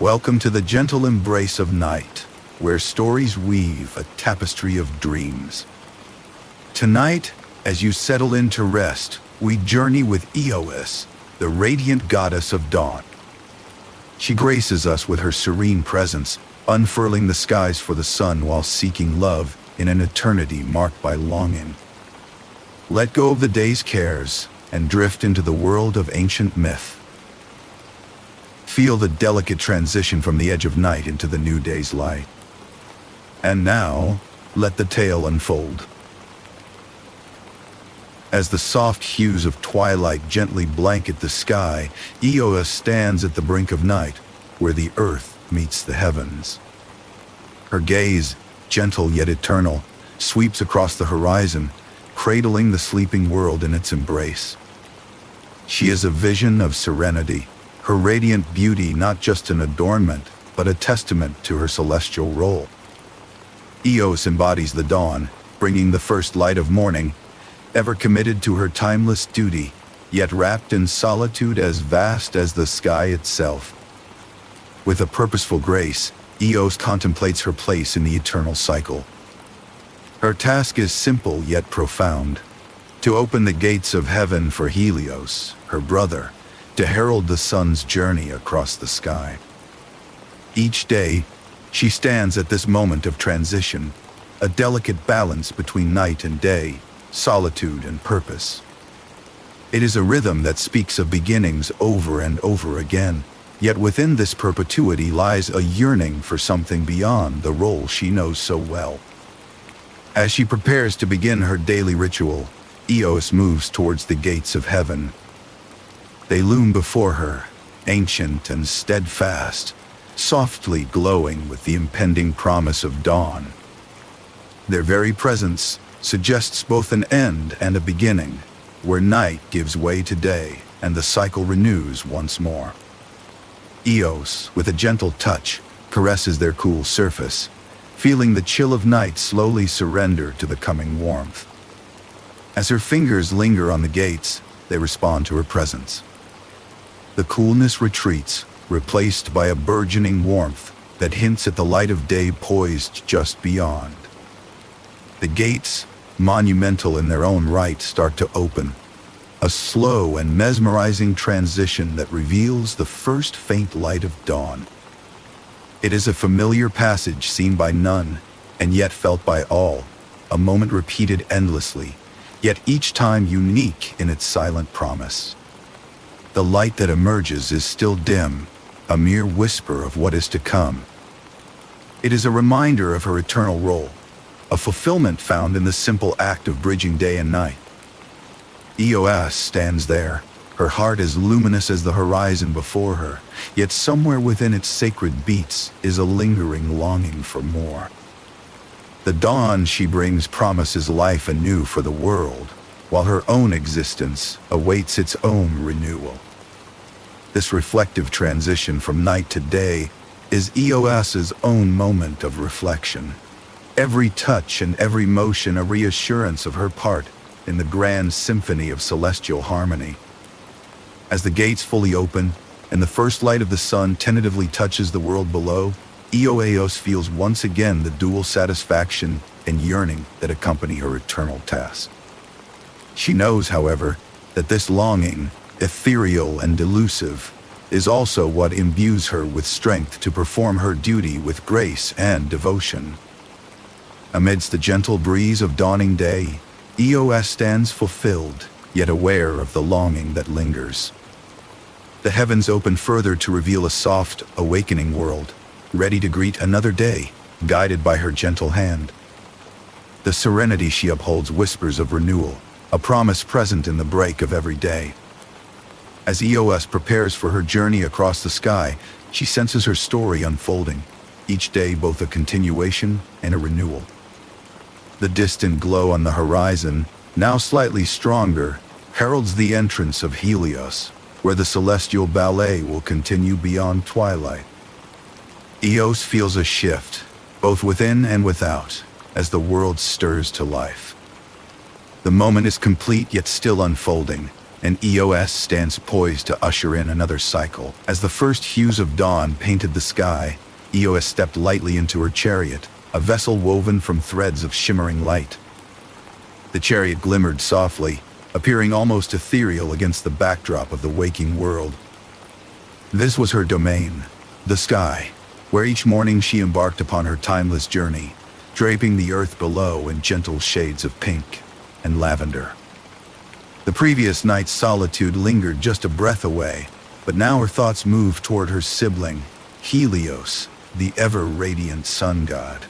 Welcome to the gentle embrace of night, where stories weave a tapestry of dreams. Tonight, as you settle in to rest, we journey with Eos, the radiant goddess of dawn. She graces us with her serene presence, unfurling the skies for the sun while seeking love in an eternity marked by longing. Let go of the day's cares and drift into the world of ancient myth. Feel the delicate transition from the edge of night into the new day's light. And now, let the tale unfold. As the soft hues of twilight gently blanket the sky, Eos stands at the brink of night, where the earth meets the heavens. Her gaze, gentle yet eternal, sweeps across the horizon, cradling the sleeping world in its embrace. She is a vision of serenity, her radiant beauty not just an adornment, but a testament to her celestial role. Eos embodies the dawn, bringing the first light of morning, ever committed to her timeless duty, yet wrapped in solitude as vast as the sky itself. With a purposeful grace, Eos contemplates her place in the eternal cycle. Her task is simple yet profound: to open the gates of heaven for Helios, her brother, to herald the sun's journey across the sky. Each day, she stands at this moment of transition, a delicate balance between night and day, solitude and purpose. It is a rhythm that speaks of beginnings over and over again, yet within this perpetuity lies a yearning for something beyond the role she knows so well. As she prepares to begin her daily ritual, Eos moves towards the gates of heaven. They loom before her, ancient and steadfast, softly glowing with the impending promise of dawn. Their very presence suggests both an end and a beginning, where night gives way to day and the cycle renews once more. Eos, with a gentle touch, caresses their cool surface, feeling the chill of night slowly surrender to the coming warmth. As her fingers linger on the gates, they respond to her presence. The coolness retreats, replaced by a burgeoning warmth that hints at the light of day poised just beyond. The gates, monumental in their own right, start to open, a slow and mesmerizing transition that reveals the first faint light of dawn. It is a familiar passage seen by none, and yet felt by all, a moment repeated endlessly, yet each time unique in its silent promise. The light that emerges is still dim, a mere whisper of what is to come. It is a reminder of her eternal role, a fulfillment found in the simple act of bridging day and night. Eos stands there, her heart as luminous as the horizon before her, yet somewhere within its sacred beats is a lingering longing for more. The dawn she brings promises life anew for the world, while her own existence awaits its own renewal. This reflective transition from night to day is Eos's own moment of reflection. Every touch and every motion a reassurance of her part in the grand symphony of celestial harmony. As the gates fully open and the first light of the sun tentatively touches the world below, Eos feels once again the dual satisfaction and yearning that accompany her eternal task. She knows, however, that this longing, ethereal and elusive, is also what imbues her with strength to perform her duty with grace and devotion. Amidst the gentle breeze of dawning day, Eos stands fulfilled, yet aware of the longing that lingers. The heavens open further to reveal a soft, awakening world, ready to greet another day, guided by her gentle hand. The serenity she upholds whispers of renewal, a promise present in the break of every day. As Eos prepares for her journey across the sky, she senses her story unfolding, each day both a continuation and a renewal. The distant glow on the horizon, now slightly stronger, heralds the entrance of Helios, where the celestial ballet will continue beyond twilight. Eos feels a shift, both within and without, as the world stirs to life. The moment is complete yet still unfolding, and Eos stands poised to usher in another cycle. As the first hues of dawn painted the sky, Eos stepped lightly into her chariot, a vessel woven from threads of shimmering light. The chariot glimmered softly, appearing almost ethereal against the backdrop of the waking world. This was her domain, the sky, where each morning she embarked upon her timeless journey, draping the earth below in gentle shades of pink and lavender. The previous night's solitude lingered just a breath away, but now her thoughts moved toward her sibling, Helios, the ever-radiant sun god.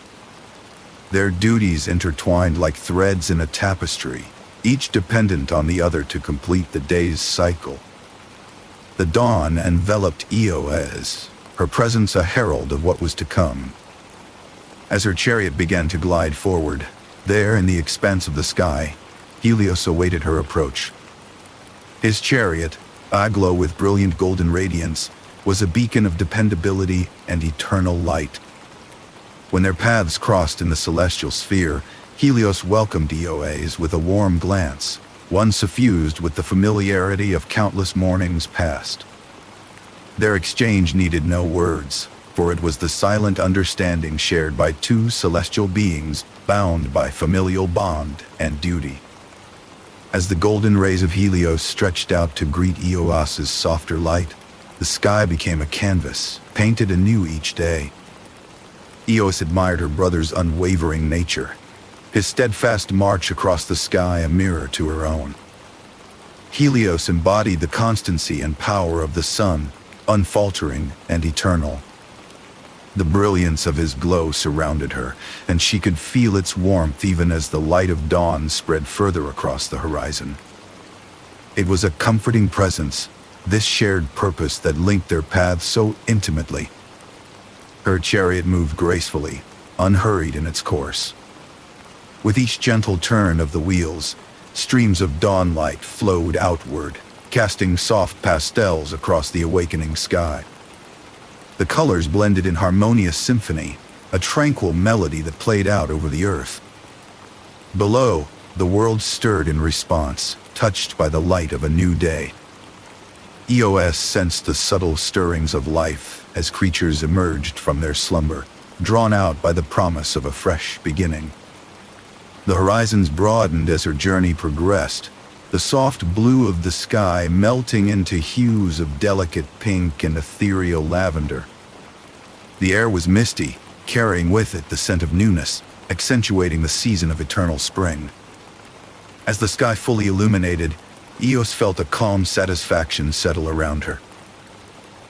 Their duties intertwined like threads in a tapestry, each dependent on the other to complete the day's cycle. The dawn enveloped Eos, her presence a herald of what was to come. As her chariot began to glide forward, there in the expanse of the sky, Helios awaited her approach. His chariot, aglow with brilliant golden radiance, was a beacon of dependability and eternal light. When their paths crossed in the celestial sphere, Helios welcomed Eos with a warm glance, one suffused with the familiarity of countless mornings past. Their exchange needed no words, for it was the silent understanding shared by two celestial beings bound by familial bond and duty. As the golden rays of Helios stretched out to greet Eos's softer light, the sky became a canvas, painted anew each day. Eos admired her brother's unwavering nature, his steadfast march across the sky a mirror to her own. Helios embodied the constancy and power of the sun, unfaltering and eternal. The brilliance of his glow surrounded her, and she could feel its warmth even as the light of dawn spread further across the horizon. It was a comforting presence, this shared purpose that linked their paths so intimately. Her chariot moved gracefully, unhurried in its course. With each gentle turn of the wheels, streams of dawn light flowed outward, casting soft pastels across the awakening sky. The colors blended in harmonious symphony, a tranquil melody that played out over the earth. Below, the world stirred in response, touched by the light of a new day. Eos sensed the subtle stirrings of life as creatures emerged from their slumber, drawn out by the promise of a fresh beginning. The horizons broadened as her journey progressed, the soft blue of the sky melting into hues of delicate pink and ethereal lavender. The air was misty, carrying with it the scent of newness, accentuating the season of eternal spring. As the sky fully illuminated, Eos felt a calm satisfaction settle around her.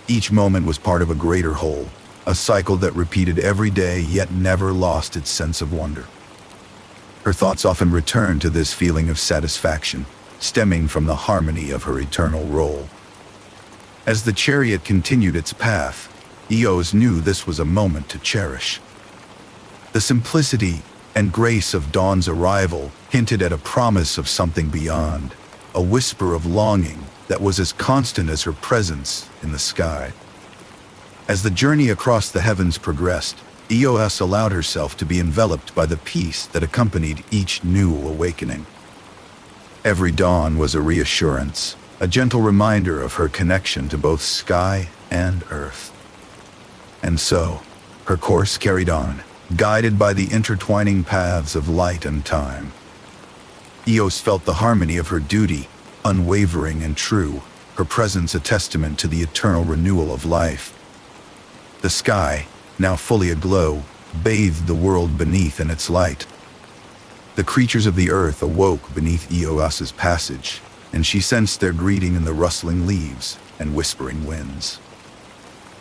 Each moment was part of a greater whole, a cycle that repeated every day yet never lost its sense of wonder. Her thoughts often returned to this feeling of satisfaction, stemming from the harmony of her eternal role. As the chariot continued its path, Eos knew this was a moment to cherish. The simplicity and grace of dawn's arrival hinted at a promise of something beyond, a whisper of longing that was as constant as her presence in the sky. As the journey across the heavens progressed, Eos allowed herself to be enveloped by the peace that accompanied each new awakening. Every dawn was a reassurance, a gentle reminder of her connection to both sky and earth. And so, her course carried on, guided by the intertwining paths of light and time. Eos felt the harmony of her duty, unwavering and true, her presence a testament to the eternal renewal of life. The sky, now fully aglow, bathed the world beneath in its light. The creatures of the earth awoke beneath Eos's passage, and she sensed their greeting in the rustling leaves and whispering winds.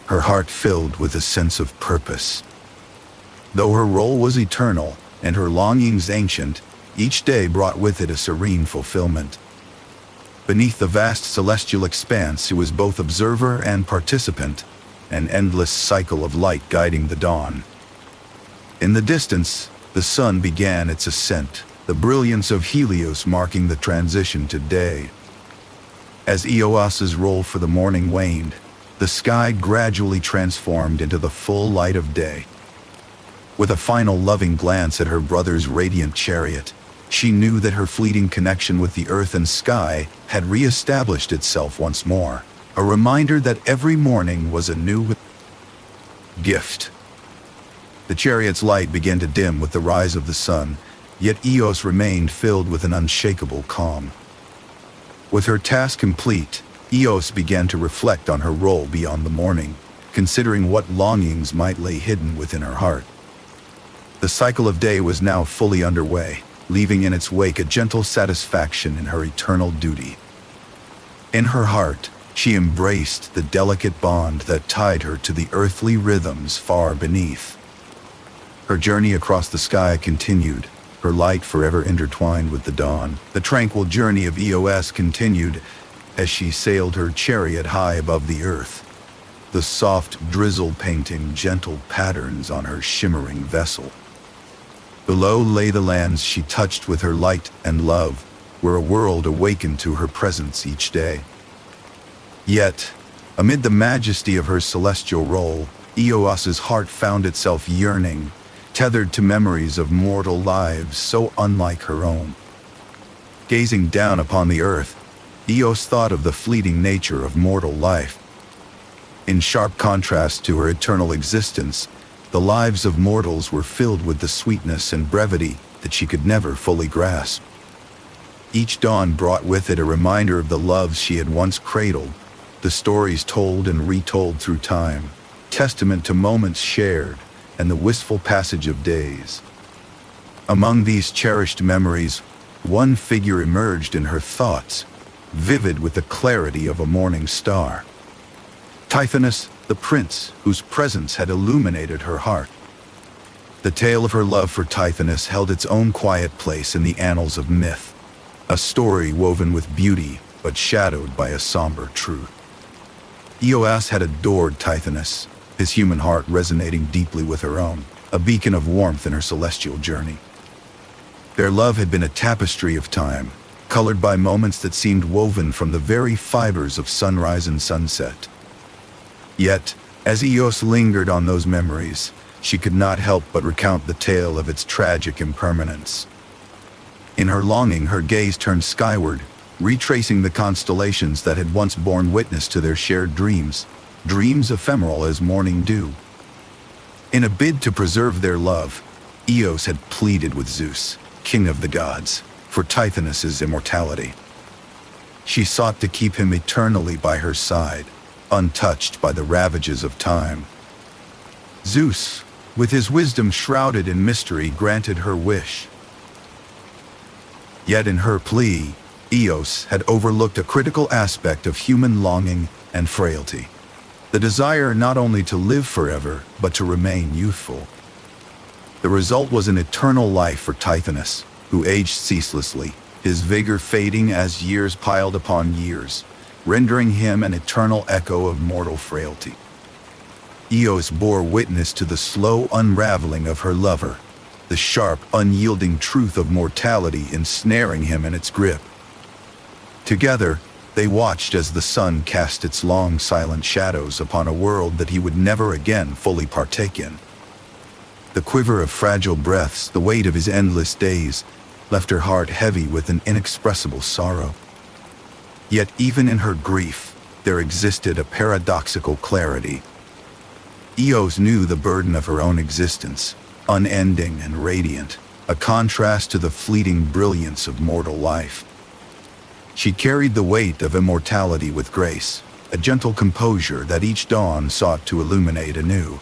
Her heart filled with a sense of purpose. Though her role was eternal and her longings ancient, each day brought with it a serene fulfillment. Beneath the vast celestial expanse, she was both observer and participant, an endless cycle of light guiding the dawn. In the distance, the sun began its ascent, the brilliance of Helios marking the transition to day. As Eos's role for the morning waned, the sky gradually transformed into the full light of day. With a final loving glance at her brother's radiant chariot, She knew that her fleeting connection with the earth and sky had re-established itself once more, a reminder that every morning was a new gift. The chariot's light began to dim with the rise of the sun, yet Eos remained filled with an unshakable calm. With her task complete, Eos began to reflect on her role beyond the morning, considering what longings might lay hidden within her heart. The cycle of day was now fully underway, leaving in its wake a gentle satisfaction in her eternal duty. In her heart, she embraced the delicate bond that tied her to the earthly rhythms far beneath. Her journey across the sky continued, her light forever intertwined with the dawn. The tranquil journey of Eos continued as she sailed her chariot high above the earth, the soft drizzle painting gentle patterns on her shimmering vessel. Below lay the lands she touched with her light and love, where a world awakened to her presence each day. Yet, amid the majesty of her celestial role, Eos's heart found itself yearning, tethered to memories of mortal lives so unlike her own. Gazing down upon the earth, Eos thought of the fleeting nature of mortal life. In sharp contrast to her eternal existence, the lives of mortals were filled with the sweetness and brevity that she could never fully grasp. Each dawn brought with it a reminder of the loves she had once cradled, the stories told and retold through time, testament to moments shared and the wistful passage of days. Among these cherished memories, one figure emerged in her thoughts, vivid with the clarity of a morning star. Tithonus, the prince whose presence had illuminated her heart. The tale of her love for Tithonus held its own quiet place in the annals of myth, a story woven with beauty but shadowed by a somber truth. Eos had adored Tithonus, his human heart resonating deeply with her own, a beacon of warmth in her celestial journey. Their love had been a tapestry of time, colored by moments that seemed woven from the very fibers of sunrise and sunset. Yet, as Eos lingered on those memories, she could not help but recount the tale of its tragic impermanence. In her longing, her gaze turned skyward, retracing the constellations that had once borne witness to their shared dreams, dreams ephemeral as morning dew. In a bid to preserve their love, Eos had pleaded with Zeus, king of the gods, for Tithonus's immortality. She sought to keep him eternally by her side, untouched by the ravages of time. Zeus, with his wisdom shrouded in mystery, granted her wish. Yet in her plea, Eos had overlooked a critical aspect of human longing and frailty. The desire not only to live forever, but to remain youthful. The result was an eternal life for Tithonus, who aged ceaselessly, his vigor fading as years piled upon years, rendering him an eternal echo of mortal frailty. Eos bore witness to the slow unraveling of her lover, the sharp, unyielding truth of mortality ensnaring him in its grip. Together, they watched as the sun cast its long, silent shadows upon a world that he would never again fully partake in. The quiver of fragile breaths, the weight of his endless days, left her heart heavy with an inexpressible sorrow. Yet even in her grief, there existed a paradoxical clarity. Eos knew the burden of her own existence, unending and radiant, a contrast to the fleeting brilliance of mortal life. She carried the weight of immortality with grace, a gentle composure that each dawn sought to illuminate anew.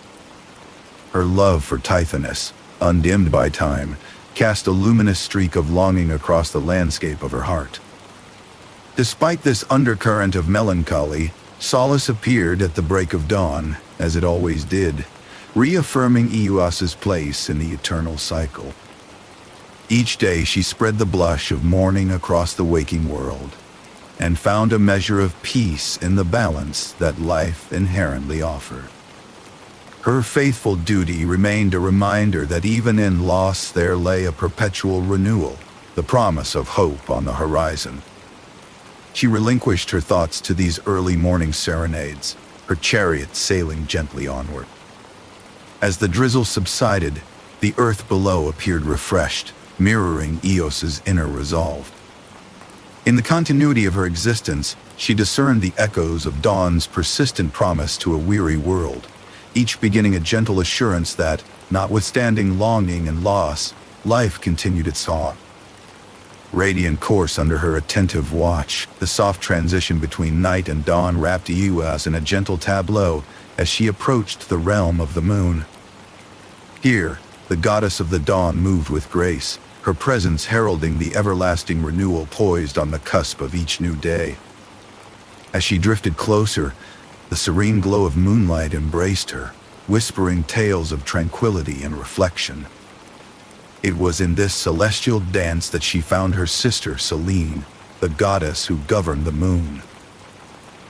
Her love for Tithonus, undimmed by time, cast a luminous streak of longing across the landscape of her heart. Despite this undercurrent of melancholy, solace appeared at the break of dawn, as it always did, reaffirming Eos's place in the eternal cycle. Each day she spread the blush of morning across the waking world, and found a measure of peace in the balance that life inherently offered. Her faithful duty remained a reminder that even in loss there lay a perpetual renewal, the promise of hope on the horizon. She relinquished her thoughts to these early morning serenades, her chariot sailing gently onward. As the drizzle subsided, the earth below appeared refreshed, mirroring Eos's inner resolve. In the continuity of her existence, she discerned the echoes of dawn's persistent promise to a weary world, each beginning a gentle assurance that, notwithstanding longing and loss, life continued its song. Radiant course under her attentive watch, the soft transition between night and dawn wrapped Eos in a gentle tableau as she approached the realm of the moon. Here, the goddess of the dawn moved with grace, her presence heralding the everlasting renewal poised on the cusp of each new day. As she drifted closer, the serene glow of moonlight embraced her, whispering tales of tranquility and reflection. It was in this celestial dance that she found her sister Selene, the goddess who governed the moon.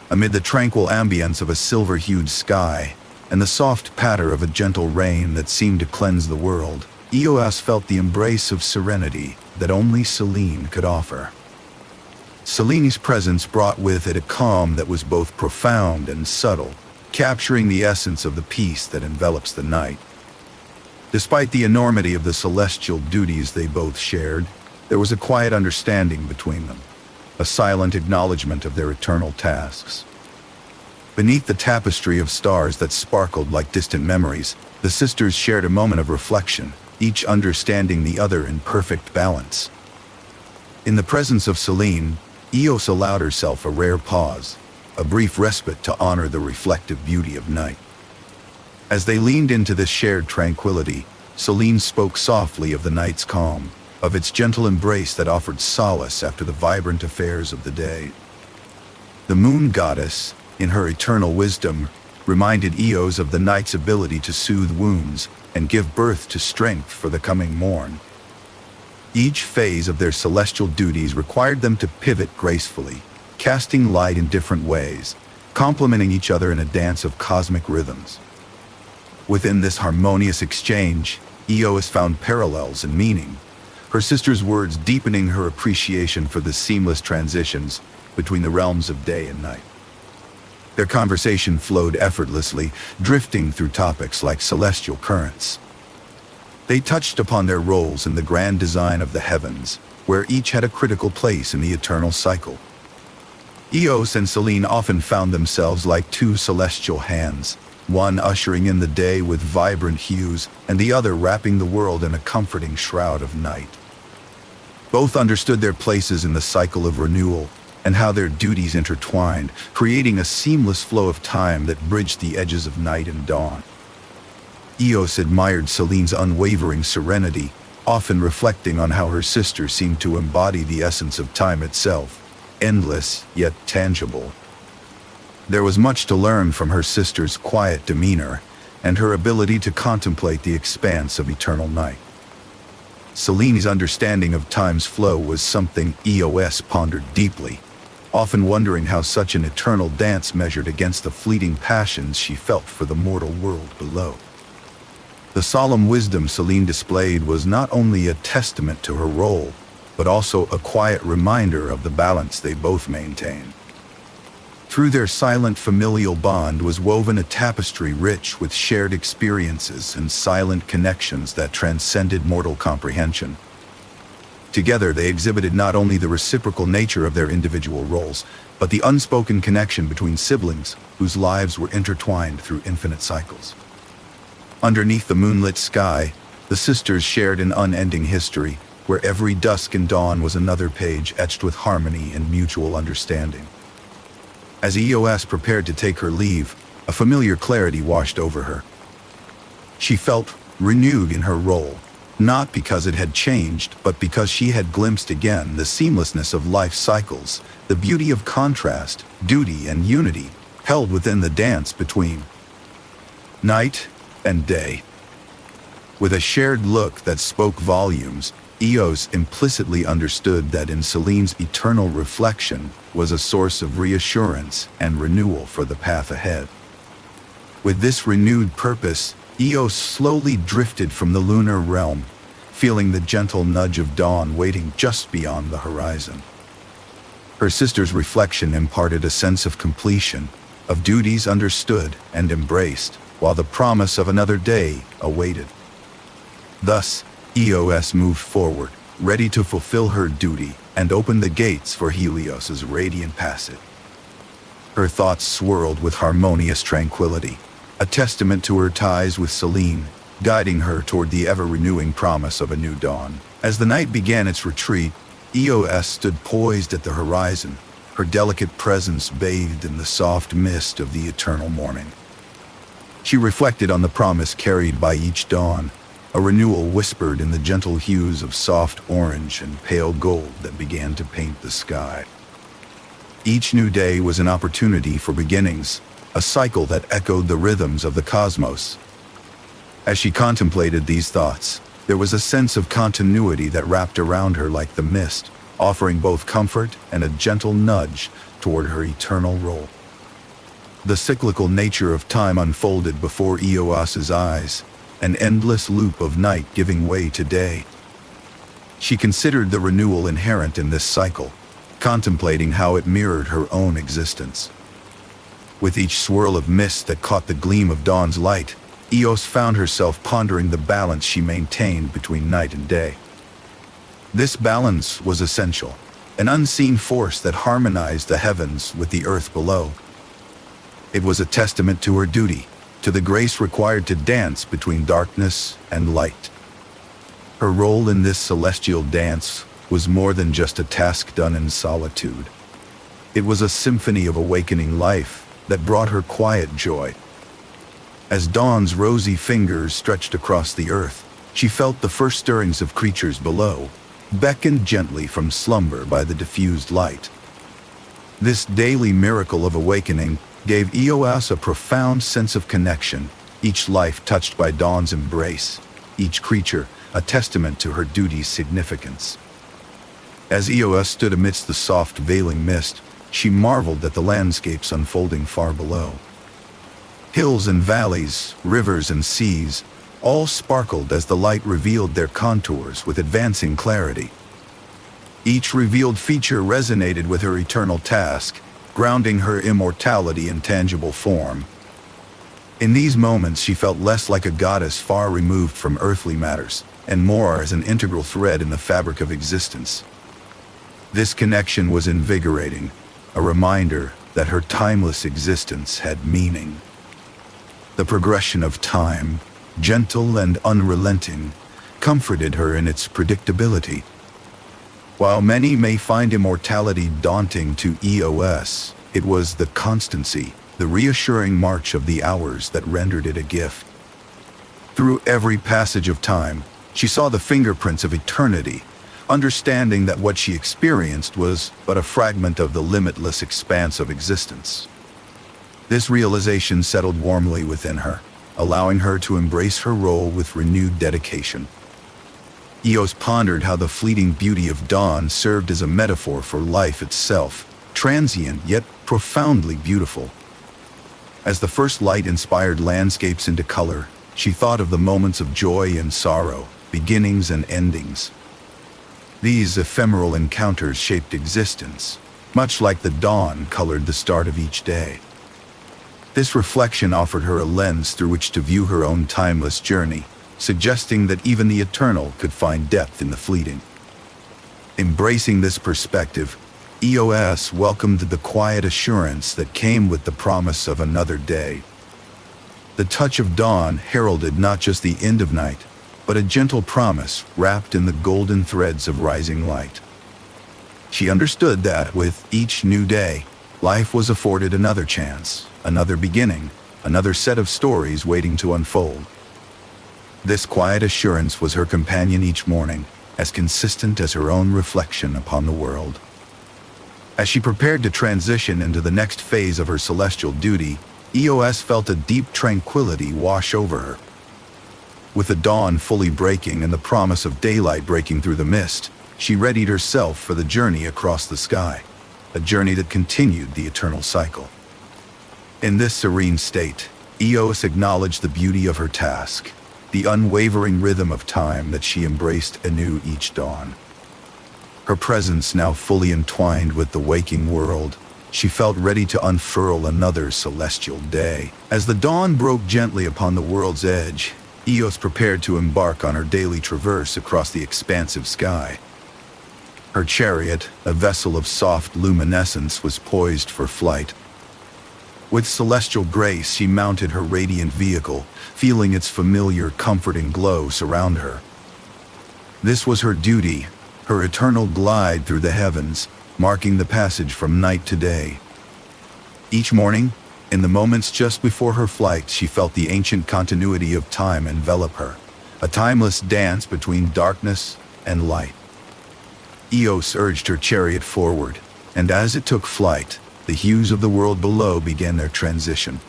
Amid the tranquil ambience of a silver-hued sky and the soft patter of a gentle rain that seemed to cleanse the world, Eos felt the embrace of serenity that only Selene could offer. Selene's presence brought with it a calm that was both profound and subtle, capturing the essence of the peace that envelops the night. Despite the enormity of the celestial duties they both shared, there was a quiet understanding between them, a silent acknowledgement of their eternal tasks. Beneath the tapestry of stars that sparkled like distant memories, the sisters shared a moment of reflection, each understanding the other in perfect balance. In the presence of Selene, Eos allowed herself a rare pause, a brief respite to honor the reflective beauty of night. As they leaned into this shared tranquility, Selene spoke softly of the night's calm, of its gentle embrace that offered solace after the vibrant affairs of the day. The moon goddess, in her eternal wisdom, reminded Eos of the night's ability to soothe wounds and give birth to strength for the coming morn. Each phase of their celestial duties required them to pivot gracefully, casting light in different ways, complementing each other in a dance of cosmic rhythms. Within this harmonious exchange, Eos found parallels in meaning, her sister's words deepening her appreciation for the seamless transitions between the realms of day and night. Their conversation flowed effortlessly, drifting through topics like celestial currents. They touched upon their roles in the grand design of the heavens, where each had a critical place in the eternal cycle. Eos and Selene often found themselves like two celestial hands, one ushering in the day with vibrant hues and the other wrapping the world in a comforting shroud of night. Both understood their places in the cycle of renewal and how their duties intertwined, creating a seamless flow of time that bridged the edges of night and dawn. Eos admired Selene's unwavering serenity, often reflecting on how her sister seemed to embody the essence of time itself, endless yet tangible. There was much to learn from her sister's quiet demeanor and her ability to contemplate the expanse of eternal night. Selene's understanding of time's flow was something Eos pondered deeply, often wondering how such an eternal dance measured against the fleeting passions she felt for the mortal world below. The solemn wisdom Selene displayed was not only a testament to her role, but also a quiet reminder of the balance they both maintained. Through their silent familial bond was woven a tapestry rich with shared experiences and silent connections that transcended mortal comprehension. Together they exhibited not only the reciprocal nature of their individual roles, but the unspoken connection between siblings whose lives were intertwined through infinite cycles. Underneath the moonlit sky, the sisters shared an unending history, where every dusk and dawn was another page etched with harmony and mutual understanding. As Eos prepared to take her leave, a familiar clarity washed over her. She felt renewed in her role, not because it had changed, but because she had glimpsed again the seamlessness of life's cycles, the beauty of contrast, duty, and unity, held within the dance between night and day. With a shared look that spoke volumes, Eos implicitly understood that in Selene's eternal reflection was a source of reassurance and renewal for the path ahead. With this renewed purpose, Eos slowly drifted from the lunar realm, feeling the gentle nudge of dawn waiting just beyond the horizon. Her sister's reflection imparted a sense of completion, of duties understood and embraced, while the promise of another day awaited. Thus, Eos moved forward, ready to fulfill her duty and open the gates for Helios's radiant passage. Her thoughts swirled with harmonious tranquility, a testament to her ties with Selene, guiding her toward the ever-renewing promise of a new dawn. As the night began its retreat, Eos stood poised at the horizon, her delicate presence bathed in the soft mist of the eternal morning. She reflected on the promise carried by each dawn, a renewal whispered in the gentle hues of soft orange and pale gold that began to paint the sky. Each new day was an opportunity for beginnings, a cycle that echoed the rhythms of the cosmos. As she contemplated these thoughts, there was a sense of continuity that wrapped around her like the mist, offering both comfort and a gentle nudge toward her eternal role. The cyclical nature of time unfolded before Eos's eyes, an endless loop of night giving way to day. She considered the renewal inherent in this cycle, contemplating how it mirrored her own existence. With each swirl of mist that caught the gleam of dawn's light, Eos found herself pondering the balance she maintained between night and day. This balance was essential, an unseen force that harmonized the heavens with the earth below. It was a testament to her duty, to the grace required to dance between darkness and light. Her role in this celestial dance was more than just a task done in solitude. It was a symphony of awakening life that brought her quiet joy. As dawn's rosy fingers stretched across the earth, she felt the first stirrings of creatures below, beckoned gently from slumber by the diffused light. This daily miracle of awakening gave Eos a profound sense of connection, each life touched by dawn's embrace, each creature a testament to her duty's significance. As Eos stood amidst the soft veiling mist, she marveled at the landscapes unfolding far below. Hills and valleys, rivers and seas, all sparkled as the light revealed their contours with advancing clarity. Each revealed feature resonated with her eternal task, grounding her immortality in tangible form. In these moments, she felt less like a goddess far removed from earthly matters, and more as an integral thread in the fabric of existence. This connection was invigorating, a reminder that her timeless existence had meaning. The progression of time, gentle and unrelenting, comforted her in its predictability. While many may find immortality daunting to Eos, it was the constancy, the reassuring march of the hours that rendered it a gift. Through every passage of time, she saw the fingerprints of eternity, understanding that what she experienced was but a fragment of the limitless expanse of existence. This realization settled warmly within her, allowing her to embrace her role with renewed dedication. Eos pondered how the fleeting beauty of dawn served as a metaphor for life itself, transient yet profoundly beautiful. As the first light inspired landscapes into color, she thought of the moments of joy and sorrow, beginnings and endings. These ephemeral encounters shaped existence, much like the dawn colored the start of each day. This reflection offered her a lens through which to view her own timeless journey, suggesting that even the eternal could find depth in the fleeting. Embracing this perspective, Eos welcomed the quiet assurance that came with the promise of another day. The touch of dawn heralded not just the end of night, but a gentle promise wrapped in the golden threads of rising light. She understood that with each new day, life was afforded another chance, another beginning, another set of stories waiting to unfold. This quiet assurance was her companion each morning, as consistent as her own reflection upon the world. As she prepared to transition into the next phase of her celestial duty, Eos felt a deep tranquility wash over her. With the dawn fully breaking and the promise of daylight breaking through the mist, she readied herself for the journey across the sky, a journey that continued the eternal cycle. In this serene state, Eos acknowledged the beauty of her task, the unwavering rhythm of time that she embraced anew each dawn. Her presence now fully entwined with the waking world, she felt ready to unfurl another celestial day. As the dawn broke gently upon the world's edge, Eos prepared to embark on her daily traverse across the expansive sky. Her chariot, a vessel of soft luminescence, was poised for flight. With celestial grace, she mounted her radiant vehicle, feeling its familiar, comforting glow surround her. This was her duty, her eternal glide through the heavens, marking the passage from night to day. Each morning, in the moments just before her flight, she felt the ancient continuity of time envelop her, a timeless dance between darkness and light. Eos urged her chariot forward, and as it took flight, the hues of the world below began their transition.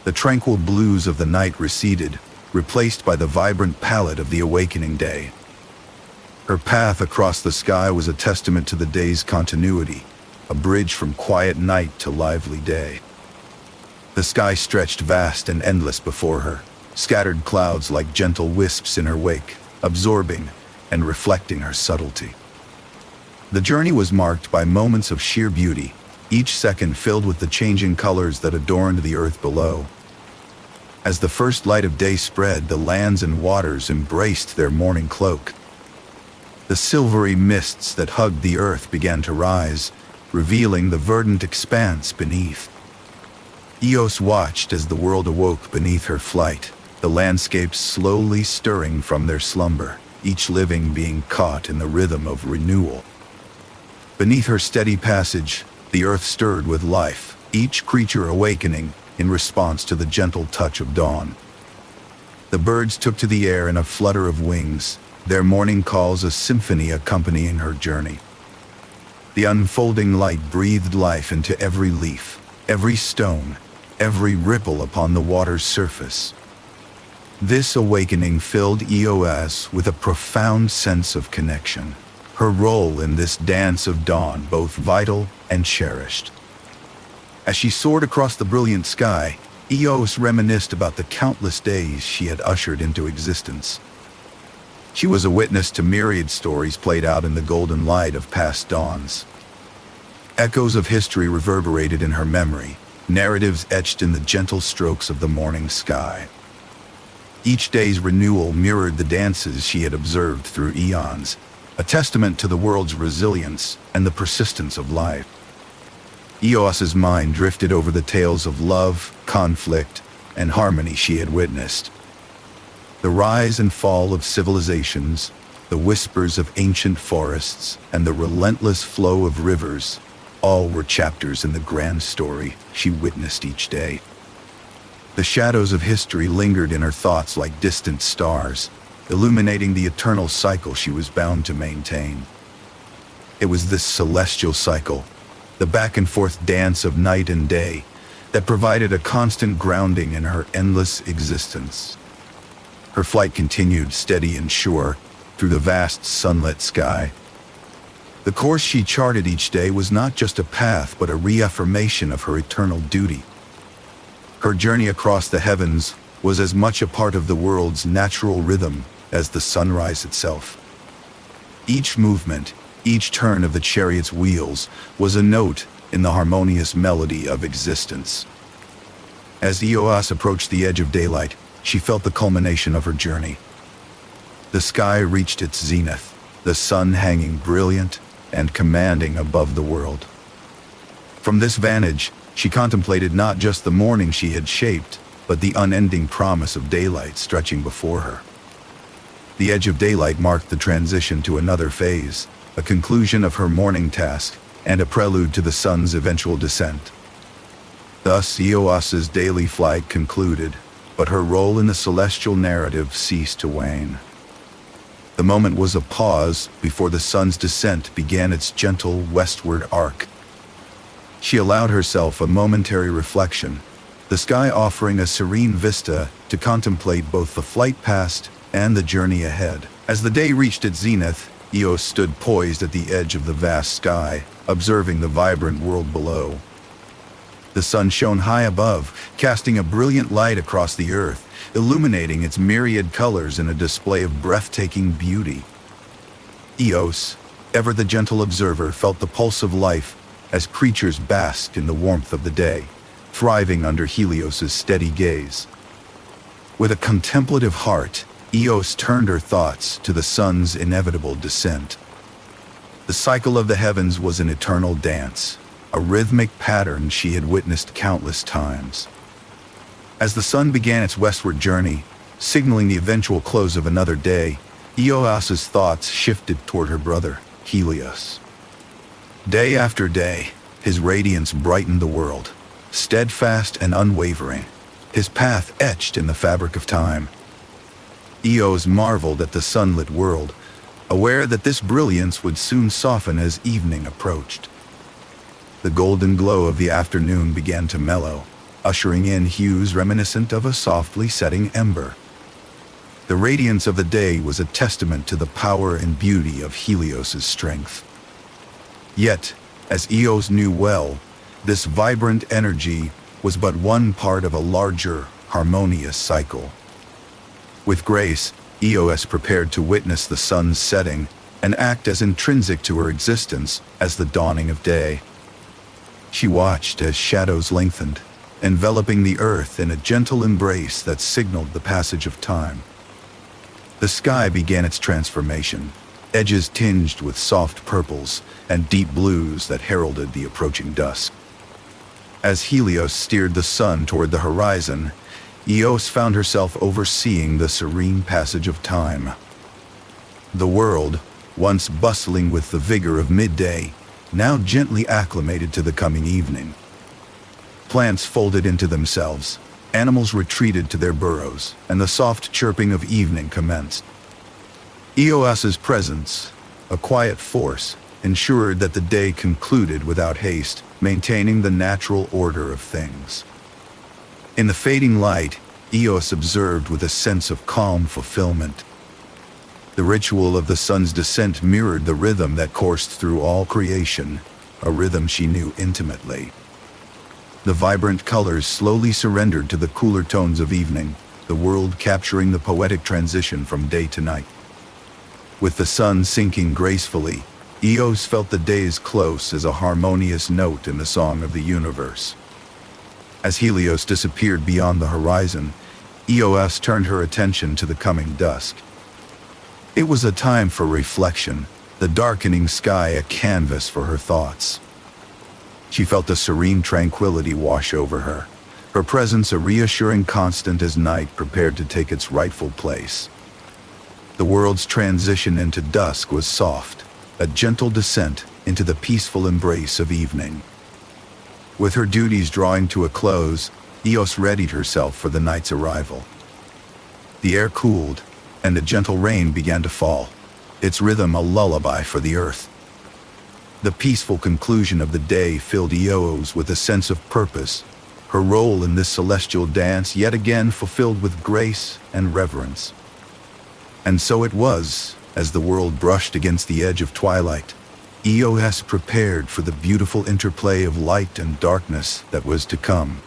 The tranquil blues of the night receded, replaced by the vibrant palette of the awakening day. Her path across the sky was a testament to the day's continuity, a bridge from quiet night to lively day. The sky stretched vast and endless before her, scattered clouds like gentle wisps in her wake, absorbing and reflecting her subtlety. The journey was marked by moments of sheer beauty, each second filled with the changing colors that adorned the earth below. As the first light of day spread, the lands and waters embraced their morning cloak. The silvery mists that hugged the earth began to rise, revealing the verdant expanse beneath. Eos watched as the world awoke beneath her flight, the landscapes slowly stirring from their slumber, each living being caught in the rhythm of renewal. Beneath her steady passage, the earth stirred with life, each creature awakening in response to the gentle touch of dawn. The birds took to the air in a flutter of wings, their morning calls a symphony accompanying her journey. The unfolding light breathed life into every leaf, every stone, every ripple upon the water's surface. This awakening filled Eos with a profound sense of connection, her role in this dance of dawn both vital and cherished. As she soared across the brilliant sky, Eos reminisced about the countless days she had ushered into existence. She was a witness to myriad stories played out in the golden light of past dawns. Echoes of history reverberated in her memory, narratives etched in the gentle strokes of the morning sky. Each day's renewal mirrored the dances she had observed through eons, a testament to the world's resilience and the persistence of life. Eos's mind drifted over the tales of love, conflict, and harmony she had witnessed. The rise and fall of civilizations, the whispers of ancient forests, and the relentless flow of rivers, all were chapters in the grand story she witnessed each day. The shadows of history lingered in her thoughts like distant stars, illuminating the eternal cycle she was bound to maintain. It was this celestial cycle, the back and forth dance of night and day, that provided a constant grounding in her endless existence. Her flight continued steady and sure through the vast sunlit sky. The course she charted each day was not just a path but a reaffirmation of her eternal duty. Her journey across the heavens was as much a part of the world's natural rhythm as the sunrise itself. Each movement, each turn of the chariot's wheels was a note in the harmonious melody of existence. As Eos approached the edge of daylight, she felt the culmination of her journey. The sky reached its zenith, the sun hanging brilliant and commanding above the world. From this vantage, she contemplated not just the morning she had shaped, but the unending promise of daylight stretching before her. The edge of daylight marked the transition to another phase, a conclusion of her morning task, and a prelude to the sun's eventual descent. Thus, Eos's daily flight concluded, but her role in the celestial narrative ceased to wane. The moment was a pause before the sun's descent began its gentle westward arc. She allowed herself a momentary reflection, the sky offering a serene vista to contemplate both the flight past and the journey ahead. As the day reached its zenith, Eos stood poised at the edge of the vast sky, observing the vibrant world below. The sun shone high above, casting a brilliant light across the earth, illuminating its myriad colors in a display of breathtaking beauty. Eos, ever the gentle observer, felt the pulse of life as creatures basked in the warmth of the day, thriving under Helios's steady gaze. With a contemplative heart, Eos turned her thoughts to the sun's inevitable descent. The cycle of the heavens was an eternal dance, a rhythmic pattern she had witnessed countless times. As the sun began its westward journey, signaling the eventual close of another day, Eos's thoughts shifted toward her brother, Helios. Day after day, his radiance brightened the world, steadfast and unwavering, his path etched in the fabric of time. Eos marveled at the sunlit world, aware that this brilliance would soon soften as evening approached. The golden glow of the afternoon began to mellow, ushering in hues reminiscent of a softly setting ember. The radiance of the day was a testament to the power and beauty of Helios's strength. Yet, as Eos knew well, this vibrant energy was but one part of a larger, harmonious cycle. With grace, Eos prepared to witness the sun's setting and act as intrinsic to her existence as the dawning of day. She watched as shadows lengthened, enveloping the earth in a gentle embrace that signaled the passage of time. The sky began its transformation, edges tinged with soft purples and deep blues that heralded the approaching dusk. As Helios steered the sun toward the horizon, Eos found herself overseeing the serene passage of time. The world, once bustling with the vigor of midday, now gently acclimated to the coming evening. Plants folded into themselves, animals retreated to their burrows, and the soft chirping of evening commenced. Eos's presence, a quiet force, ensured that the day concluded without haste, maintaining the natural order of things. In the fading light, Eos observed with a sense of calm fulfillment. The ritual of the sun's descent mirrored the rhythm that coursed through all creation, a rhythm she knew intimately. The vibrant colors slowly surrendered to the cooler tones of evening, the world capturing the poetic transition from day to night. With the sun sinking gracefully, Eos felt the days close as a harmonious note in the song of the universe. As Helios disappeared beyond the horizon, Eos turned her attention to the coming dusk. It was a time for reflection, the darkening sky a canvas for her thoughts. She felt a serene tranquility wash over her, her presence a reassuring constant as night prepared to take its rightful place. The world's transition into dusk was soft, a gentle descent into the peaceful embrace of evening. With her duties drawing to a close, Eos readied herself for the night's arrival. The air cooled, and a gentle rain began to fall, its rhythm a lullaby for the earth. The peaceful conclusion of the day filled Eos with a sense of purpose, her role in this celestial dance yet again fulfilled with grace and reverence. And so it was, as the world brushed against the edge of twilight, Eos prepared for the beautiful interplay of light and darkness that was to come.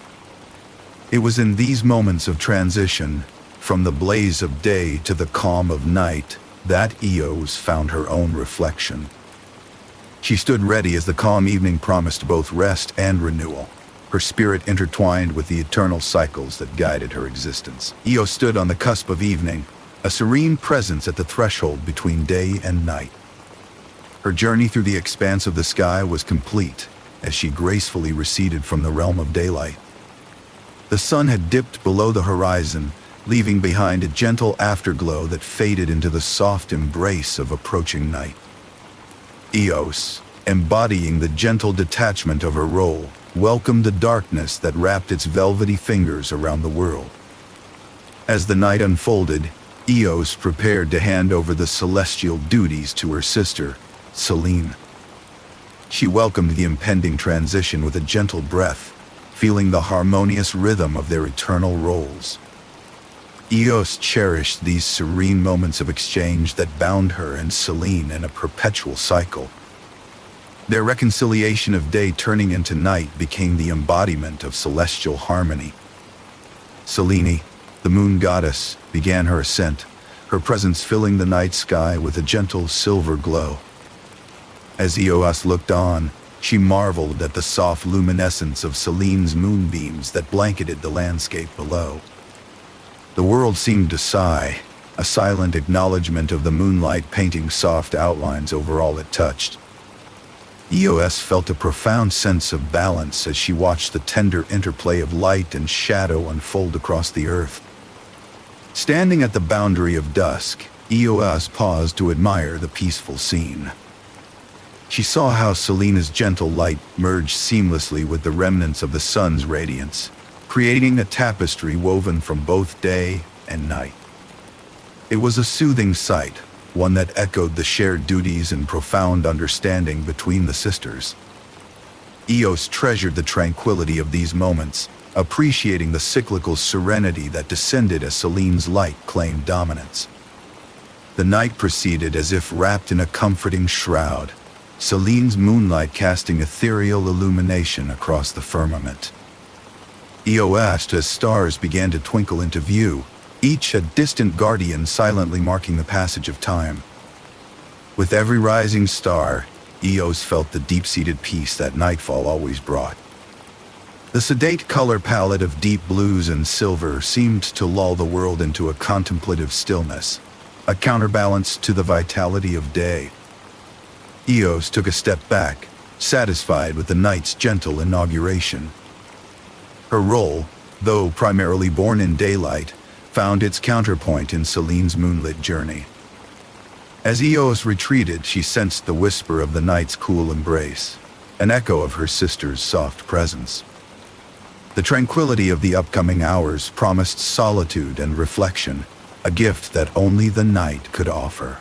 It was in these moments of transition, from the blaze of day to the calm of night, that Eos found her own reflection. She stood ready as the calm evening promised both rest and renewal, her spirit intertwined with the eternal cycles that guided her existence. Eos stood on the cusp of evening, a serene presence at the threshold between day and night. Her journey through the expanse of the sky was complete as she gracefully receded from the realm of daylight. The sun had dipped below the horizon, leaving behind a gentle afterglow that faded into the soft embrace of approaching night. Eos, embodying the gentle detachment of her role, welcomed the darkness that wrapped its velvety fingers around the world. As the night unfolded, Eos prepared to hand over the celestial duties to her sister, Selene. She welcomed the impending transition with a gentle breath, feeling the harmonious rhythm of their eternal roles. Eos cherished these serene moments of exchange that bound her and Selene in a perpetual cycle. Their reconciliation of day turning into night became the embodiment of celestial harmony. Selene, the moon goddess, began her ascent, her presence filling the night sky with a gentle silver glow. As Eos looked on, she marveled at the soft luminescence of Selene's moonbeams that blanketed the landscape below. The world seemed to sigh, a silent acknowledgement of the moonlight painting soft outlines over all it touched. Eos felt a profound sense of balance as she watched the tender interplay of light and shadow unfold across the earth. Standing at the boundary of dusk, Eos paused to admire the peaceful scene. She saw how Selena's gentle light merged seamlessly with the remnants of the sun's radiance, creating a tapestry woven from both day and night. It was a soothing sight, one that echoed the shared duties and profound understanding between the sisters. Eos treasured the tranquility of these moments, appreciating the cyclical serenity that descended as Selene's light claimed dominance. The night proceeded as if wrapped in a comforting shroud, Selene's moonlight casting ethereal illumination across the firmament. Eos watched as stars began to twinkle into view, each a distant guardian silently marking the passage of time. With every rising star, Eos felt the deep-seated peace that nightfall always brought. The sedate color palette of deep blues and silver seemed to lull the world into a contemplative stillness, a counterbalance to the vitality of day. Eos took a step back, satisfied with the night's gentle inauguration. Her role, though primarily born in daylight, found its counterpoint in Selene's moonlit journey. As Eos retreated, she sensed the whisper of the night's cool embrace, an echo of her sister's soft presence. The tranquility of the upcoming hours promised solitude and reflection, a gift that only the night could offer.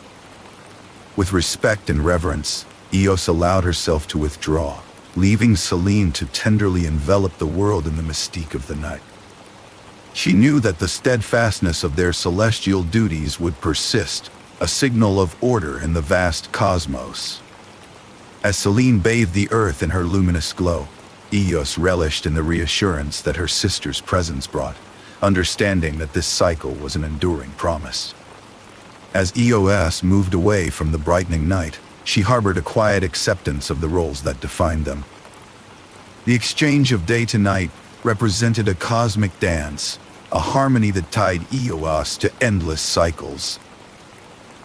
With respect and reverence, Eos allowed herself to withdraw, leaving Selene to tenderly envelop the world in the mystique of the night. She knew that the steadfastness of their celestial duties would persist, a signal of order in the vast cosmos. As Selene bathed the earth in her luminous glow, Eos relished in the reassurance that her sister's presence brought, understanding that this cycle was an enduring promise. As Eos moved away from the brightening night, she harbored a quiet acceptance of the roles that defined them. The exchange of day to night represented a cosmic dance, a harmony that tied Eos to endless cycles.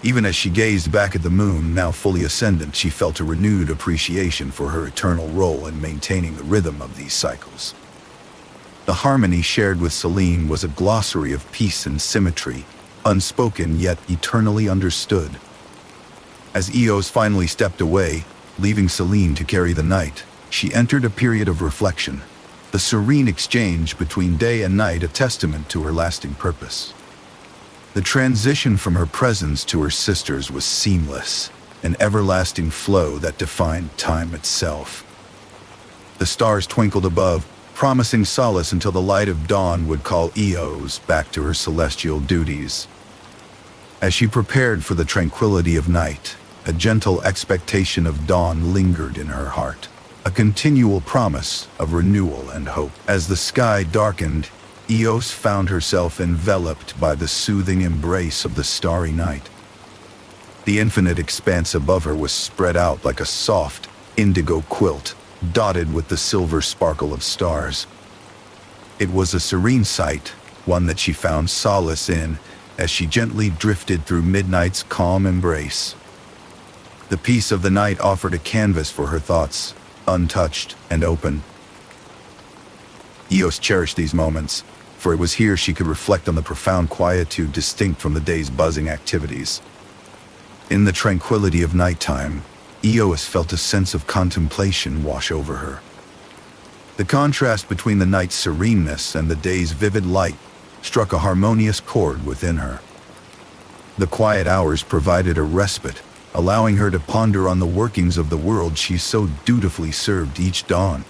Even as she gazed back at the moon, now fully ascendant, she felt a renewed appreciation for her eternal role in maintaining the rhythm of these cycles. The harmony shared with Selene was a glossary of peace and symmetry, unspoken yet eternally understood. As Eos finally stepped away, leaving Selene to carry the night, she entered a period of reflection, the serene exchange between day and night a testament to her lasting purpose. The transition from her presence to her sisters was seamless, an everlasting flow that defined time itself. The stars twinkled above, promising solace until the light of dawn would call Eos back to her celestial duties. As she prepared for the tranquility of night, a gentle expectation of dawn lingered in her heart, a continual promise of renewal and hope. As the sky darkened, Eos found herself enveloped by the soothing embrace of the starry night. The infinite expanse above her was spread out like a soft, indigo quilt, dotted with the silver sparkle of stars. It was a serene sight, one that she found solace in as she gently drifted through midnight's calm embrace. The peace of the night offered a canvas for her thoughts, untouched and open. Eos cherished these moments, for it was here she could reflect on the profound quietude distinct from the day's buzzing activities. In the tranquility of nighttime, Eos felt a sense of contemplation wash over her. The contrast between the night's sereneness and the day's vivid light struck a harmonious chord within her. The quiet hours provided a respite, allowing her to ponder on the workings of the world she so dutifully served each dawn.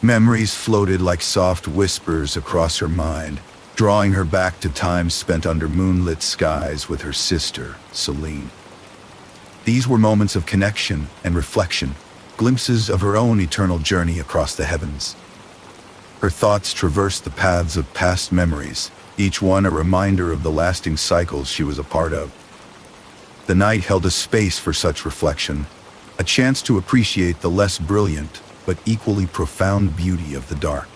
Memories floated like soft whispers across her mind, drawing her back to times spent under moonlit skies with her sister, Selene. These were moments of connection and reflection, glimpses of her own eternal journey across the heavens. Her thoughts traversed the paths of past memories, each one a reminder of the lasting cycles she was a part of. The night held a space for such reflection, a chance to appreciate the less brilliant but equally profound beauty of the dark.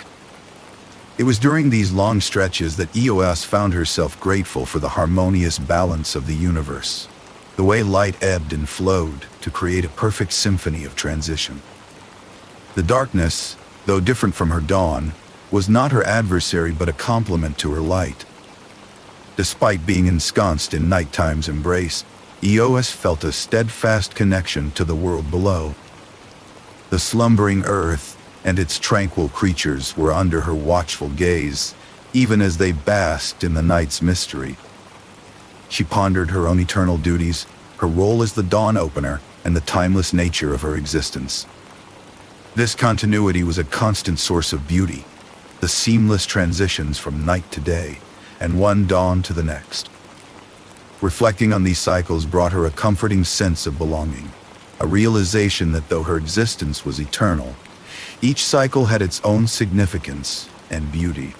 It was during these long stretches that Eos found herself grateful for the harmonious balance of the universe, the way light ebbed and flowed to create a perfect symphony of transition. The darkness, though different from her dawn, was not her adversary but a complement to her light. Despite being ensconced in nighttime's embrace, Eos felt a steadfast connection to the world below. The slumbering earth and its tranquil creatures were under her watchful gaze, even as they basked in the night's mystery. She pondered her own eternal duties, her role as the dawn opener, and the timeless nature of her existence. This continuity was a constant source of beauty, the seamless transitions from night to day, and one dawn to the next. Reflecting on these cycles brought her a comforting sense of belonging, a realization that though her existence was eternal, each cycle had its own significance and beauty.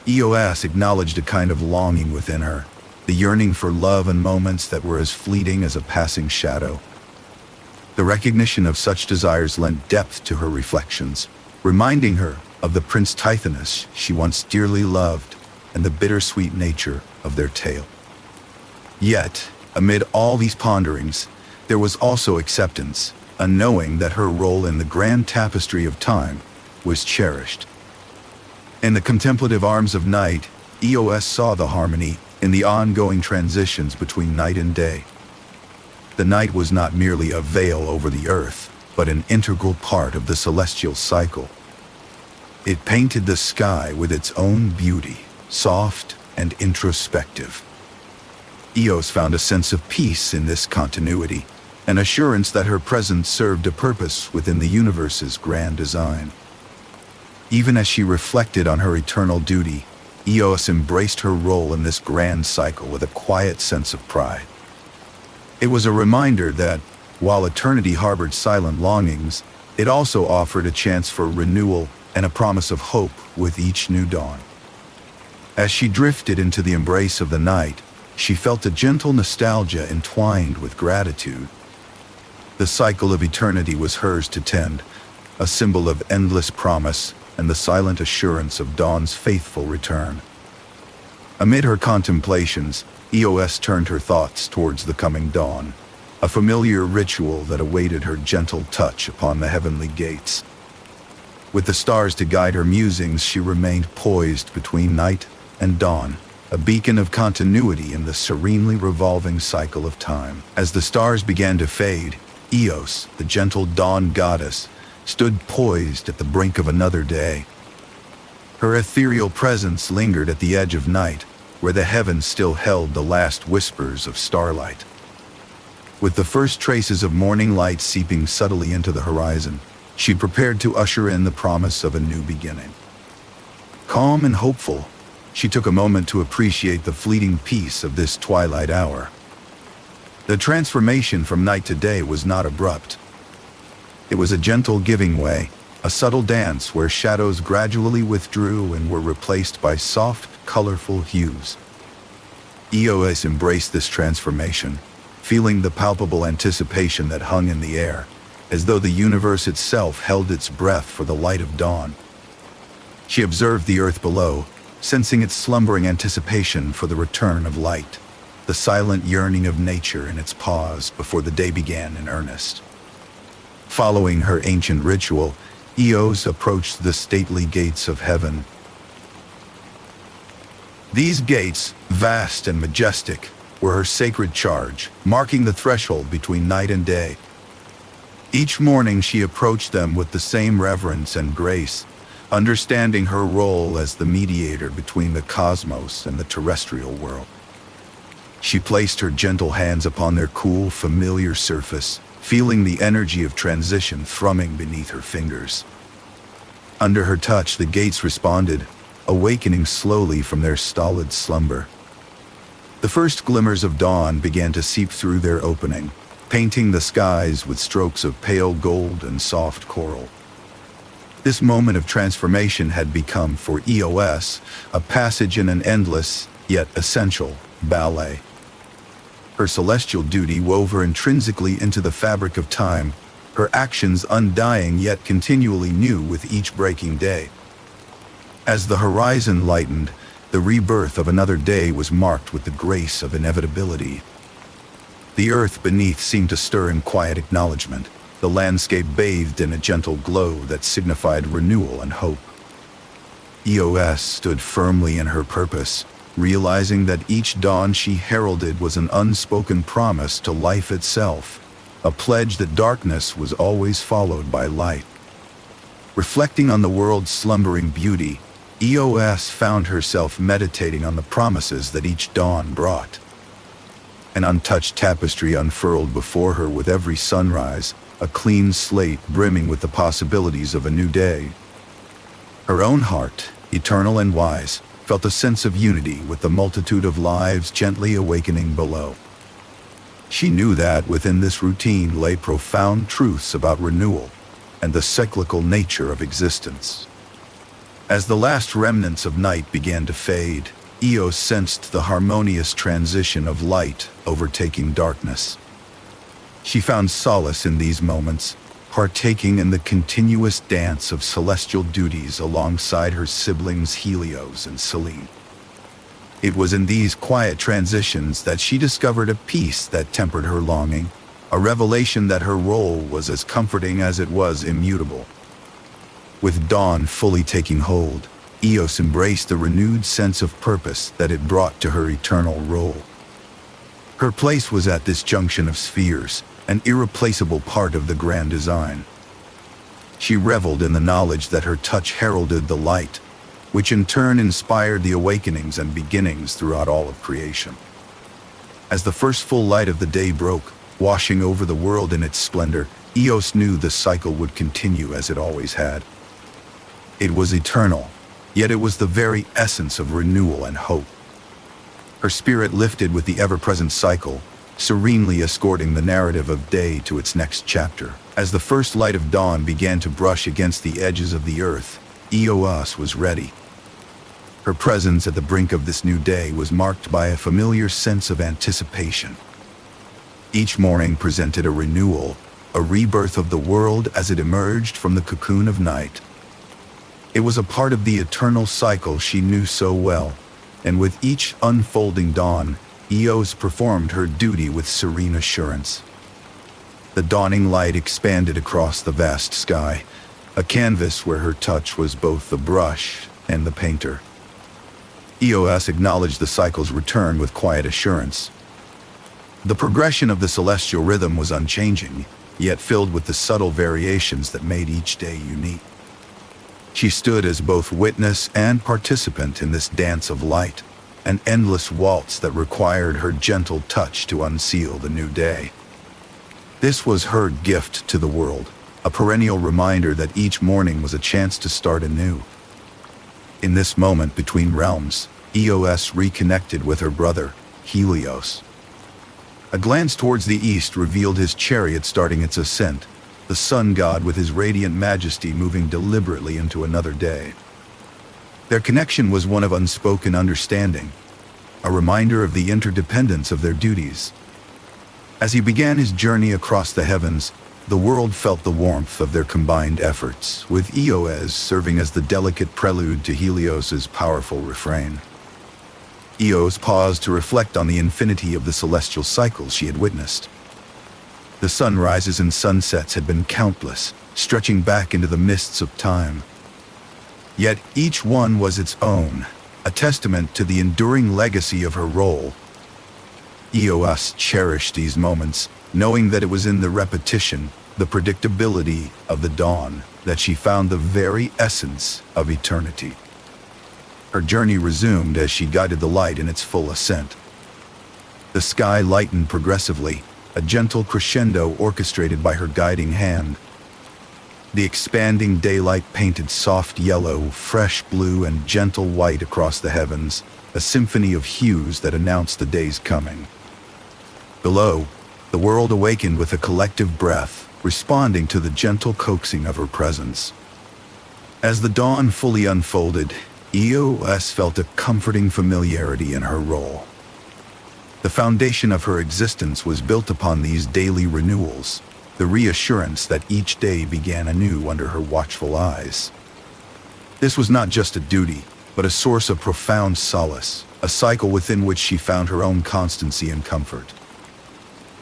Eos acknowledged a kind of longing within her, the yearning for love and moments that were as fleeting as a passing shadow. The recognition of such desires lent depth to her reflections, reminding her of the Prince Tithonus she once dearly loved and the bittersweet nature of their tale. Yet, amid all these ponderings, there was also acceptance, a knowing that her role in the grand tapestry of time was cherished. In the contemplative arms of night, Eos saw the harmony in the ongoing transitions between night and day. The night was not merely a veil over the earth, but an integral part of the celestial cycle. It painted the sky with its own beauty, soft and introspective. Eos found a sense of peace in this continuity, an assurance that her presence served a purpose within the universe's grand design. Even as she reflected on her eternal duty, Eos embraced her role in this grand cycle with a quiet sense of pride. It was a reminder that, while eternity harbored silent longings, it also offered a chance for renewal and a promise of hope with each new dawn. As she drifted into the embrace of the night, she felt a gentle nostalgia entwined with gratitude. The cycle of eternity was hers to tend, a symbol of endless promise and the silent assurance of dawn's faithful return. Amid her contemplations, Eos turned her thoughts towards the coming dawn, a familiar ritual that awaited her gentle touch upon the heavenly gates. With the stars to guide her musings, she remained poised between night and dawn, a beacon of continuity in the serenely revolving cycle of time. As the stars began to fade, Eos, the gentle dawn goddess, stood poised at the brink of another day. Her ethereal presence lingered at the edge of night, where the heavens still held the last whispers of starlight. With the first traces of morning light seeping subtly into the horizon, she prepared to usher in the promise of a new beginning. Calm and hopeful, she took a moment to appreciate the fleeting peace of this twilight hour. The transformation from night to day was not abrupt. It was a gentle giving way, a subtle dance where shadows gradually withdrew and were replaced by soft, colorful hues. Eos embraced this transformation, feeling the palpable anticipation that hung in the air, as though the universe itself held its breath for the light of dawn. She observed the earth below, sensing its slumbering anticipation for the return of light, the silent yearning of nature in its pause before the day began in earnest. Following her ancient ritual, Eos approached the stately gates of heaven. These gates, vast and majestic, were her sacred charge, marking the threshold between night and day. Each morning she approached them with the same reverence and grace, understanding her role as the mediator between the cosmos and the terrestrial world. She placed her gentle hands upon their cool, familiar surface, feeling the energy of transition thrumming beneath her fingers. Under her touch, the gates responded, awakening slowly from their stolid slumber. The first glimmers of dawn began to seep through their opening, painting the skies with strokes of pale gold and soft coral. This moment of transformation had become, for Eos, a passage in an endless, yet essential, ballet. Her celestial duty wove her intrinsically into the fabric of time, her actions undying yet continually new with each breaking day. As the horizon lightened, the rebirth of another day was marked with the grace of inevitability. The earth beneath seemed to stir in quiet acknowledgement, the landscape bathed in a gentle glow that signified renewal and hope. Eos stood firmly in her purpose, realizing that each dawn she heralded was an unspoken promise to life itself, a pledge that darkness was always followed by light. Reflecting on the world's slumbering beauty, Eos found herself meditating on the promises that each dawn brought. An untouched tapestry unfurled before her with every sunrise, a clean slate brimming with the possibilities of a new day. Her own heart, eternal and wise, felt a sense of unity with the multitude of lives gently awakening below. She knew that within this routine lay profound truths about renewal and the cyclical nature of existence. As the last remnants of night began to fade, Eos sensed the harmonious transition of light overtaking darkness. She found solace in these moments, partaking in the continuous dance of celestial duties alongside her siblings Helios and Selene. It was in these quiet transitions that she discovered a peace that tempered her longing, a revelation that her role was as comforting as it was immutable. With dawn fully taking hold, Eos embraced the renewed sense of purpose that it brought to her eternal role. Her place was at this junction of spheres, an irreplaceable part of the grand design. She reveled in the knowledge that her touch heralded the light, which in turn inspired the awakenings and beginnings throughout all of creation. As the first full light of the day broke, washing over the world in its splendor, Eos knew the cycle would continue as it always had. It was eternal, yet it was the very essence of renewal and hope. Her spirit lifted with the ever-present cycle, serenely escorting the narrative of day to its next chapter. As the first light of dawn began to brush against the edges of the earth, Eos was ready. Her presence at the brink of this new day was marked by a familiar sense of anticipation. Each morning presented a renewal, a rebirth of the world as it emerged from the cocoon of night. It was a part of the eternal cycle she knew so well, and with each unfolding dawn, Eos performed her duty with serene assurance. The dawning light expanded across the vast sky, a canvas where her touch was both the brush and the painter. Eos acknowledged the cycle's return with quiet assurance. The progression of the celestial rhythm was unchanging, yet filled with the subtle variations that made each day unique. She stood as both witness and participant in this dance of light, an endless waltz that required her gentle touch to unseal the new day. This was her gift to the world, a perennial reminder that each morning was a chance to start anew. In this moment between realms, Eos reconnected with her brother, Helios. A glance towards the east revealed his chariot starting its ascent, the sun god with his radiant majesty moving deliberately into another day. Their connection was one of unspoken understanding, a reminder of the interdependence of their duties. As he began his journey across the heavens, the world felt the warmth of their combined efforts, with Eos serving as the delicate prelude to Helios's powerful refrain. Eos paused to reflect on the infinity of the celestial cycles she had witnessed. The sunrises and sunsets had been countless, stretching back into the mists of time. Yet each one was its own, a testament to the enduring legacy of her role. Eos cherished these moments, knowing that it was in the repetition, the predictability of the dawn, that she found the very essence of eternity. Her journey resumed as she guided the light in its full ascent. The sky lightened progressively, a gentle crescendo orchestrated by her guiding hand. The expanding daylight painted soft yellow, fresh blue, and gentle white across the heavens, a symphony of hues that announced the day's coming. Below, the world awakened with a collective breath, responding to the gentle coaxing of her presence. As the dawn fully unfolded, Eos felt a comforting familiarity in her role. The foundation of her existence was built upon these daily renewals, the reassurance that each day began anew under her watchful eyes. This was not just a duty, but a source of profound solace, a cycle within which she found her own constancy and comfort.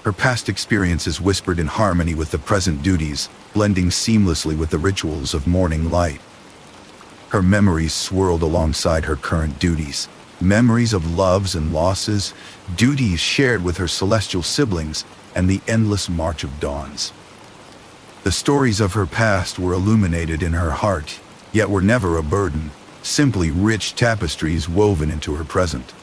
Her past experiences whispered in harmony with the present duties, blending seamlessly with the rituals of morning light. Her memories swirled alongside her current duties, memories of loves and losses, duties shared with her celestial siblings, and the endless march of dawns. The stories of her past were illuminated in her heart, yet were never a burden, simply rich tapestries woven into her present.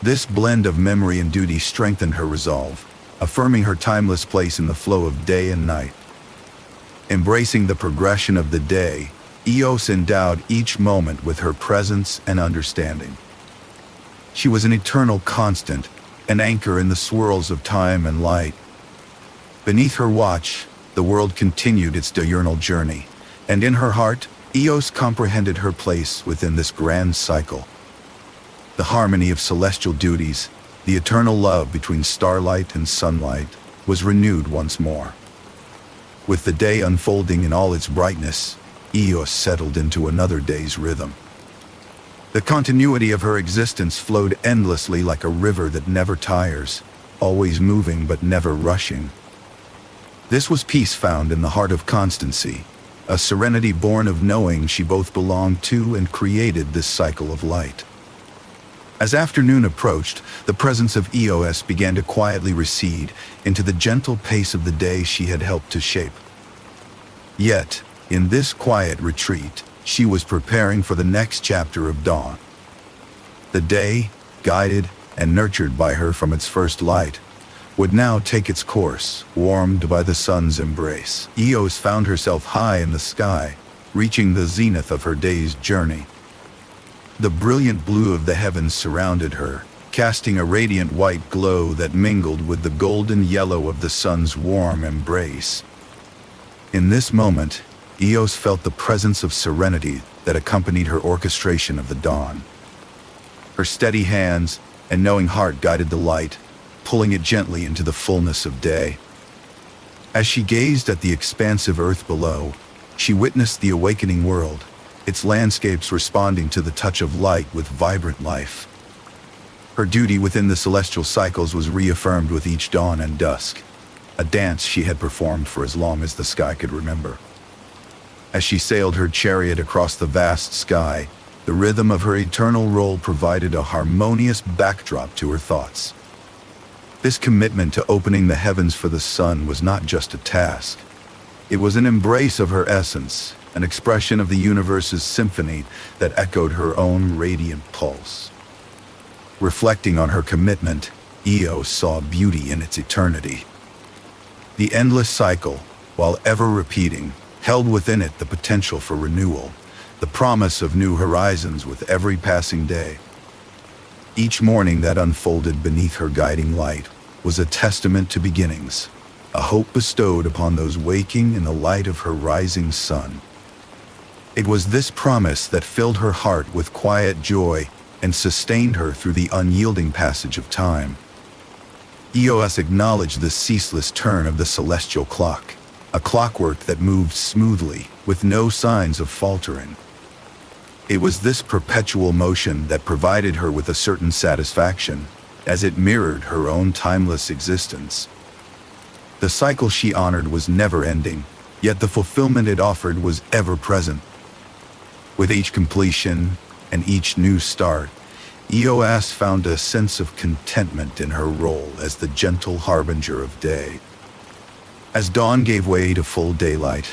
This blend of memory and duty strengthened her resolve, affirming her timeless place in the flow of day and night. Embracing the progression of the day, Eos endowed each moment with her presence and understanding. She was an eternal constant, an anchor in the swirls of time and light. Beneath her watch, the world continued its diurnal journey, and in her heart, Eos comprehended her place within this grand cycle. The harmony of celestial duties, the eternal love between starlight and sunlight, was renewed once more. With the day unfolding in all its brightness, Eos settled into another day's rhythm. The continuity of her existence flowed endlessly like a river that never tires, always moving but never rushing. This was peace found in the heart of constancy, a serenity born of knowing she both belonged to and created this cycle of light. As afternoon approached, the presence of Eos began to quietly recede into the gentle pace of the day she had helped to shape. Yet, in this quiet retreat, she was preparing for the next chapter of dawn. The day, guided and nurtured by her from its first light, would now take its course, warmed by the sun's embrace. Eos found herself high in the sky, reaching the zenith of her day's journey. The brilliant blue of the heavens surrounded her, casting a radiant white glow that mingled with the golden yellow of the sun's warm embrace. In this moment, Eos felt the presence of serenity that accompanied her orchestration of the dawn. Her steady hands and knowing heart guided the light, pulling it gently into the fullness of day. As she gazed at the expansive earth below, she witnessed the awakening world, its landscapes responding to the touch of light with vibrant life. Her duty within the celestial cycles was reaffirmed with each dawn and dusk, a dance she had performed for as long as the sky could remember. As she sailed her chariot across the vast sky, the rhythm of her eternal role provided a harmonious backdrop to her thoughts. This commitment to opening the heavens for the sun was not just a task. It was an embrace of her essence, an expression of the universe's symphony that echoed her own radiant pulse. Reflecting on her commitment, Eos saw beauty in its eternity. The endless cycle, while ever repeating, held within it the potential for renewal, the promise of new horizons with every passing day. Each morning that unfolded beneath her guiding light was a testament to beginnings, a hope bestowed upon those waking in the light of her rising sun. It was this promise that filled her heart with quiet joy and sustained her through the unyielding passage of time. Eos acknowledged the ceaseless turn of the celestial clock, a clockwork that moved smoothly, with no signs of faltering. It was this perpetual motion that provided her with a certain satisfaction, as it mirrored her own timeless existence. The cycle she honored was never ending, yet the fulfillment it offered was ever present. With each completion and each new start, Eos found a sense of contentment in her role as the gentle harbinger of day. As dawn gave way to full daylight,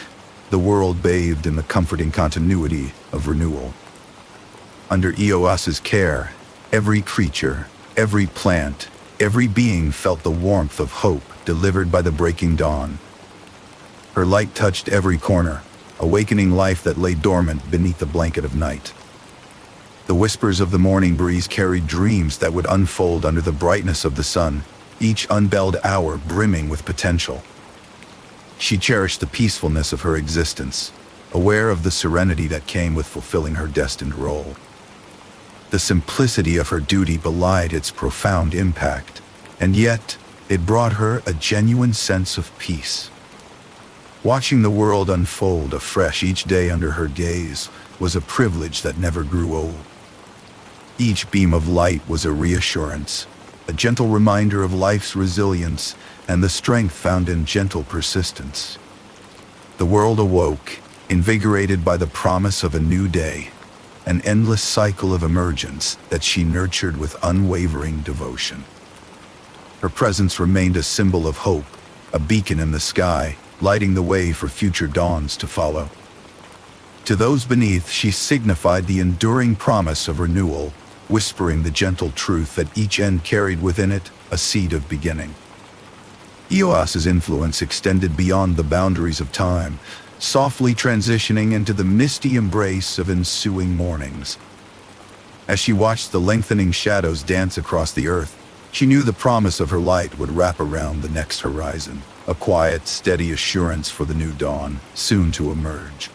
the world bathed in the comforting continuity of renewal. Under Eos's care, every creature, every plant, every being felt the warmth of hope delivered by the breaking dawn. Her light touched every corner, awakening life that lay dormant beneath the blanket of night. The whispers of the morning breeze carried dreams that would unfold under the brightness of the sun, each unbelled hour brimming with potential. She cherished the peacefulness of her existence, aware of the serenity that came with fulfilling her destined role. The simplicity of her duty belied its profound impact, and yet it brought her a genuine sense of peace. Watching the world unfold afresh each day under her gaze was a privilege that never grew old. Each beam of light was a reassurance, a gentle reminder of life's resilience and the strength found in gentle persistence. The world awoke, invigorated by the promise of a new day, an endless cycle of emergence that she nurtured with unwavering devotion. Her presence remained a symbol of hope, a beacon in the sky, lighting the way for future dawns to follow. To those beneath, she signified the enduring promise of renewal, whispering the gentle truth that each end carried within it a seed of beginning. Eos's influence extended beyond the boundaries of time, softly transitioning into the misty embrace of ensuing mornings. As she watched the lengthening shadows dance across the earth, she knew the promise of her light would wrap around the next horizon, a quiet, steady assurance for the new dawn, soon to emerge.